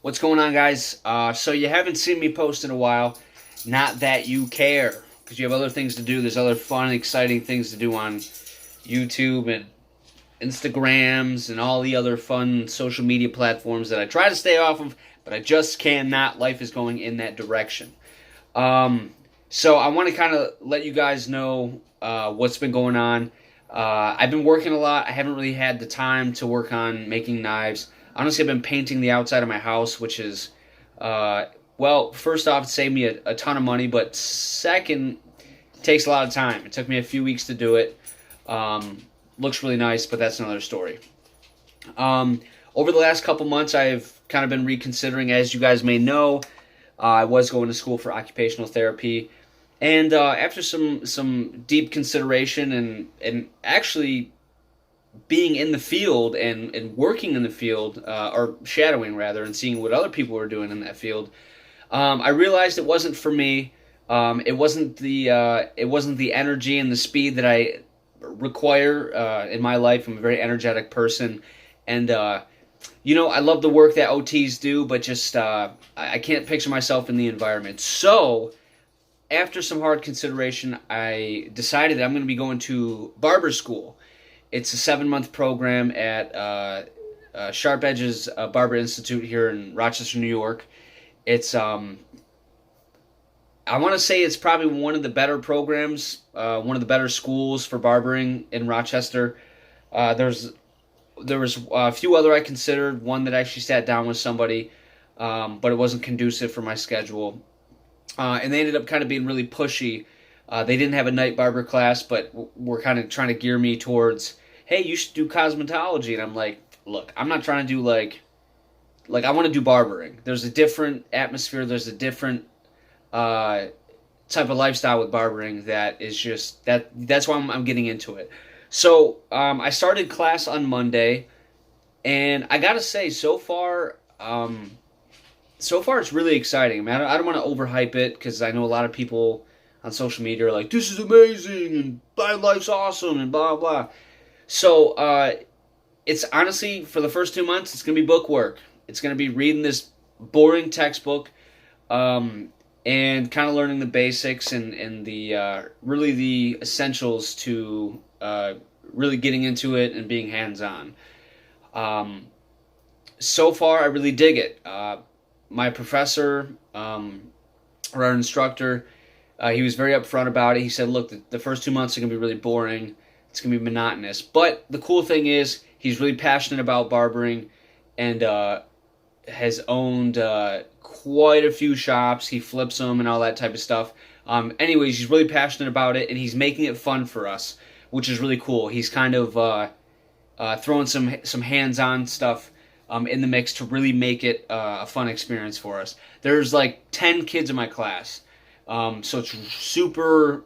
What's going on, guys? So you haven't seen me post in a while. Not that you care, because you have other things to do. There's other fun, exciting things to do on YouTube and Instagrams and all the other fun social media platforms that I try to stay off of, but I just cannot. Life is going in that direction. So I want to kind of let you guys know what's been going on. I've been working a lot. I haven't really had the time to work on making knives. Honestly, I've been painting the outside of my house, which is, well, first off, it saved me a ton of money, but second, it takes a lot of time. It took me a few weeks to do it. Looks really nice, but that's another story. Over the last couple months, I've kind of been reconsidering. As you guys may know, I was going to school for occupational therapy, and after some deep consideration and actually being in the field and working in the field, or shadowing rather, and seeing what other people were doing in that field, I realized it wasn't for me. It wasn't the energy and the speed that I require in my life. I'm a very energetic person, and I love the work that OTs do, but just I can't picture myself in the environment. So after some hard consideration, I decided that I'm going to be going to barber school. It's a 7-month program at Sharp Edge's Barber Institute here in Rochester, New York. It's I want to say it's probably one of the better programs, one of the better schools for barbering in Rochester. There was a few other I considered. One that actually sat down with somebody, but it wasn't conducive for my schedule. And they ended up kind of being really pushy. They didn't have a night barber class, but were kind of trying to gear me towards, hey, you should do cosmetology. And I'm like, look, I'm not trying to do like I want to do barbering. There's a different atmosphere. There's a different type of lifestyle with barbering that is just that's why I'm getting into it. So I started class on Monday, and I gotta say, so far it's really exciting. I mean, I don't want to overhype it, because I know a lot of people on social media are like, this is amazing and my life's awesome and blah blah. So it's honestly, for the first 2 months, it's gonna be book work. It's gonna be reading this boring textbook, and kind of learning the basics and the really the essentials to really getting into it and being hands-on. So far, I really dig it. My professor, or our instructor, he was very upfront about it. He said, look, the first 2 months are going to be really boring. It's going to be monotonous. But the cool thing is, he's really passionate about barbering, and has owned quite a few shops. He flips them and all that type of stuff. Anyways, he's really passionate about it, and he's making it fun for us, which is really cool. He's kind of throwing some hands-on stuff in the mix to really make it a fun experience for us. There's like 10 kids in my class, so it's super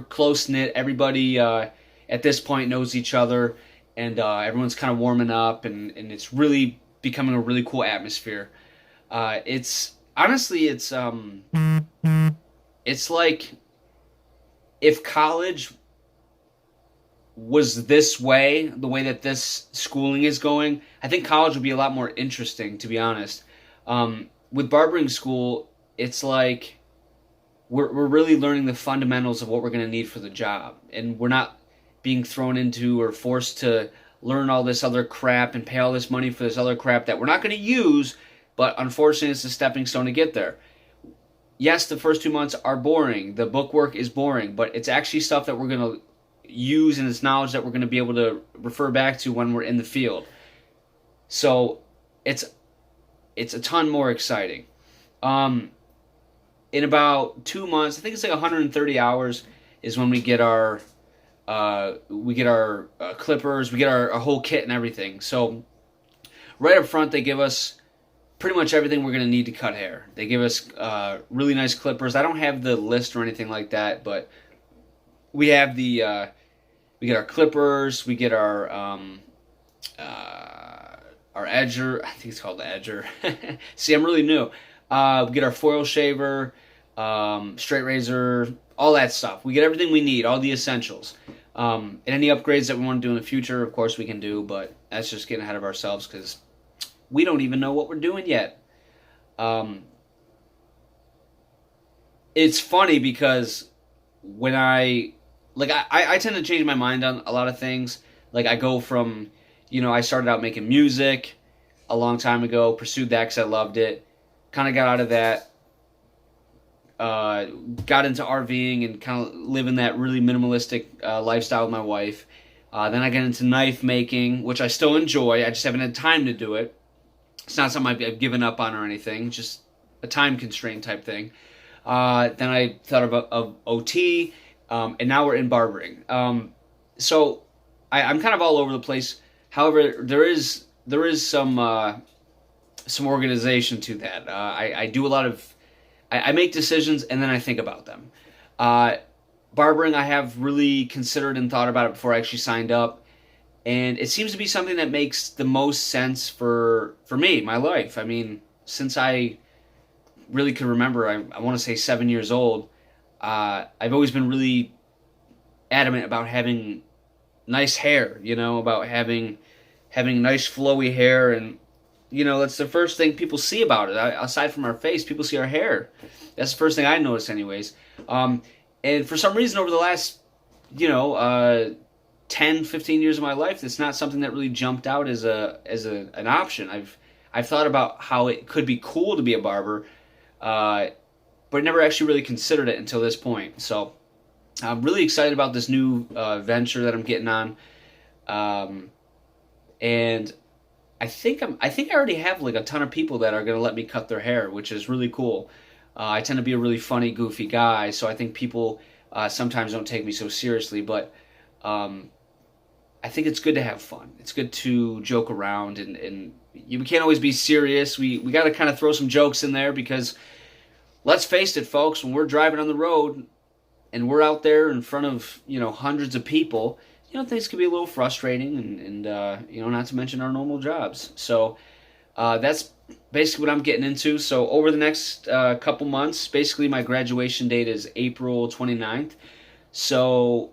close-knit. Everybody at this point knows each other, and everyone's kind of warming up, and it's really becoming a really cool atmosphere. It's honestly, it's like if college was this way, the way that this schooling is going, I think college would be a lot more interesting, to be honest. With barbering school, it's like we're really learning the fundamentals of what we're going to need for the job, and we're not being thrown into or forced to learn all this other crap and pay all this money for this other crap that we're not going to use, but unfortunately it's a stepping stone to get there. Yes, the first 2 months are boring. The book work is boring, but it's actually stuff that we're going to use, and it's knowledge that we're going to be able to refer back to when we're in the field. So it's a ton more exciting. In about 2 months, I think it's like 130 hours, is when we get our clippers, we get our whole kit and everything. So right up front, they give us pretty much everything we're going to need to cut hair. They give us really nice clippers. I don't have the list or anything like that, but we have we get our clippers, we get our edger. I think it's called the edger. See, I'm really new. We get our foil shaver, straight razor, all that stuff. We get everything we need, all the essentials. And any upgrades that we want to do in the future, of course, we can do, but that's just getting ahead of ourselves, because we don't even know what we're doing yet. Um, it's funny because when I tend to change my mind on a lot of things. Like I go from, I started out making music a long time ago, pursued that because I loved it. Kind of got out of that, uh, got into RVing and kind of living that really minimalistic lifestyle with my wife. Then I got into knife making, which I still enjoy. I just haven't had time to do it. It's not something I've given up on or anything, just a time constraint type thing. Then I thought of OT, and now we're in barbering. So I'm kind of all over the place. However, there is some organization to that. I do a lot of I make decisions and then I think about them. Uh, Barbering, I have really considered and thought about it before I actually signed up, and it seems to be something that makes the most sense for me, my life. I mean, since I really could remember, I want to say 7 years old, I've always been really adamant about having nice hair, about having nice flowy hair, and that's the first thing people see about it. Aside from our face, people see our hair. That's the first thing I notice, anyways. And for some reason, over the last, 10, 15 years of my life, it's not something that really jumped out as an option. I've thought about how it could be cool to be a barber, but never actually really considered it until this point. So I'm really excited about this new venture that I'm getting on, and I think I already have like a ton of people that are gonna let me cut their hair, which is really cool. I tend to be a really funny, goofy guy, so I think people sometimes don't take me so seriously. But I think it's good to have fun. It's good to joke around, and you can't always be serious. We got to kind of throw some jokes in there because let's face it, folks, when we're driving on the road and we're out there in front of hundreds of people, things can be a little frustrating, and not to mention our normal jobs. So that's basically what I'm getting into. So over the next couple months, basically my graduation date is April 29th. So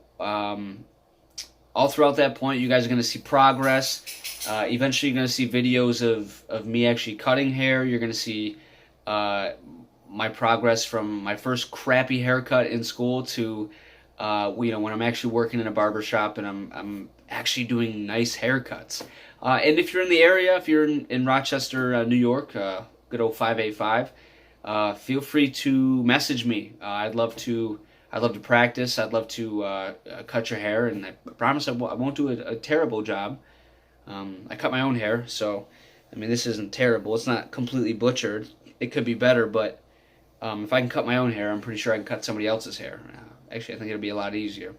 all throughout that point, you guys are going to see progress. Eventually, you're going to see videos of me actually cutting hair. You're going to see my progress from my first crappy haircut in school to when I'm actually working in a barber shop and I'm actually doing nice haircuts. And if you're in the area, if you're in Rochester, New York, good old 585, feel free to message me. I'd love to practice. I'd love to cut your hair, and I promise I won't do a terrible job. I cut my own hair, so I mean this isn't terrible. It's not completely butchered. It could be better, but if I can cut my own hair, I'm pretty sure I can cut somebody else's hair. Actually, I think it'll be a lot easier.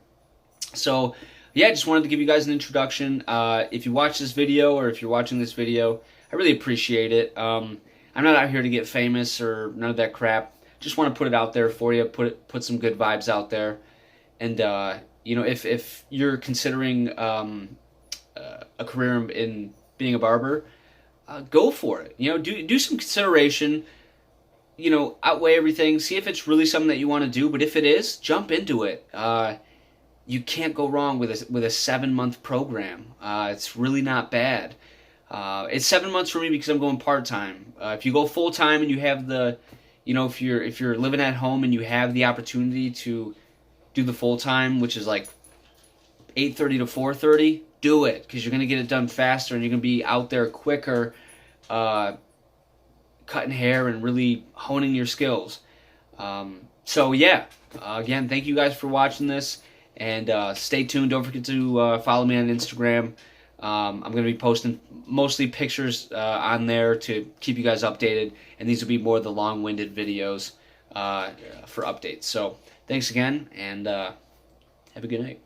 So, yeah, just wanted to give you guys an introduction. If you watch this video, or if you're watching this video, I really appreciate it. I'm not out here to get famous or none of that crap. Just want to put it out there for you, put some good vibes out there. And, if you're considering a career in being a barber, go for it. Do some consideration. Outweigh everything. See if it's really something that you want to do. But if it is, jump into it. You can't go wrong with a 7-month program. It's really not bad. It's 7 months for me because I'm going part time. If you go full time and you have if you're living at home and you have the opportunity to do the full time, which is like 8:30 to 4:30, do it because you're gonna get it done faster and you're gonna be out there quicker. Cutting hair and really honing your skills. So yeah, again, thank you guys for watching this, and stay tuned. Don't forget to follow me on Instagram. I'm going to be posting mostly pictures on there to keep you guys updated, and these will be more of the long-winded videos for updates. So thanks again, and have a good night.